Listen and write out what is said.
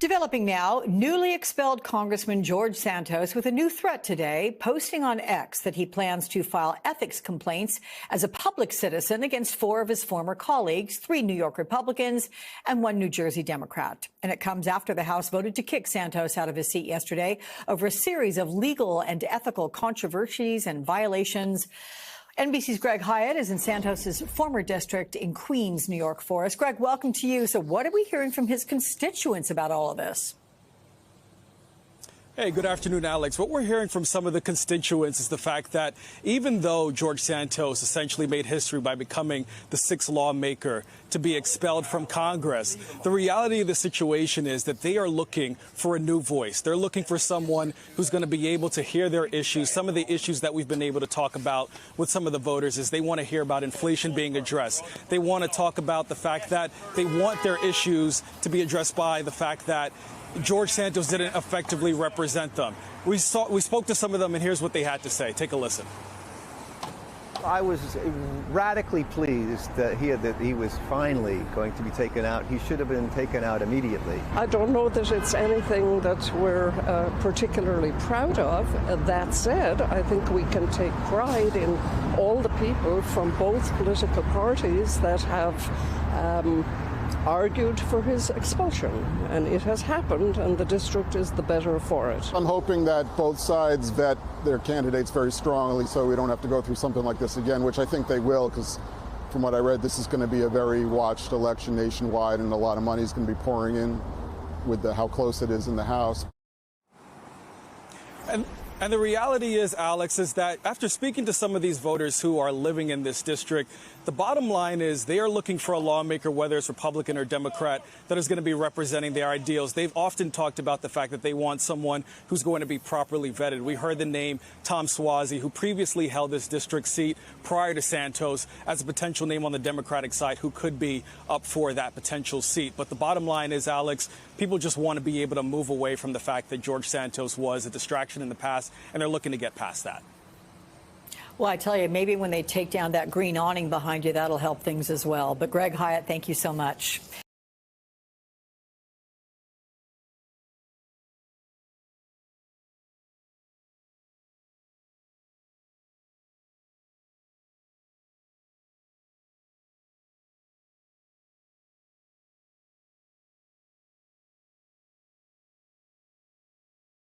Developing now, newly expelled Congressman George Santos with a new threat today, posting on X that he plans to file ethics complaints as a public citizen against four of his former colleagues, three New York Republicans and one New Jersey Democrat. And it comes after the House voted to kick Santos out of his seat yesterday over a series of legal and ethical controversies and violations. NBC's Greg Hyatt is in Santos's former district in Queens, New York for us. Greg, welcome to you. So what are we hearing from his constituents about all of this? Hey, good afternoon, Alex. What we're hearing from some of the constituents is the fact that even though George Santos essentially made history by becoming the sixth lawmaker to be expelled from Congress, the reality of the situation is that they are looking for a new voice. They're looking for someone who's going to be able to hear their issues. Some of the issues that we've been able to talk about with some of the voters is they want to hear about inflation being addressed. They want to talk about the fact that they want their issues to be addressed by the fact that George Santos didn't effectively represent them. We spoke to some of them, and here's what they had to say. Take a listen. I was radically pleased that he was finally going to be taken out. He should have been taken out immediately. I don't know that it's anything that we're particularly proud of. That said, I think we can take pride in all the people from both political parties that have argued for his expulsion, and it has happened, and the district is the better for it. I'm hoping that both sides vet their candidates very strongly so we don't have to go through something like this again, which I think they will, because from what I read, this is going to be a very watched election nationwide, and a lot of money is going to be pouring in with how close it is in the House. And the reality is, Alex, is that after speaking to some of these voters who are living in this district, the bottom line is they are looking for a lawmaker, whether it's Republican or Democrat, that is going to be representing their ideals. They've often talked about the fact that they want someone who's going to be properly vetted. We heard the name Tom Suozzi, who previously held this district seat prior to Santos, as a potential name on the Democratic side who could be up for that potential seat. But the bottom line is, Alex, people just want to be able to move away from the fact that George Santos was a distraction in the past, and they're looking to get past that. Well, I tell you, maybe when they take down that green awning behind you, that'll help things as well. But Greg Hyatt, thank you so much.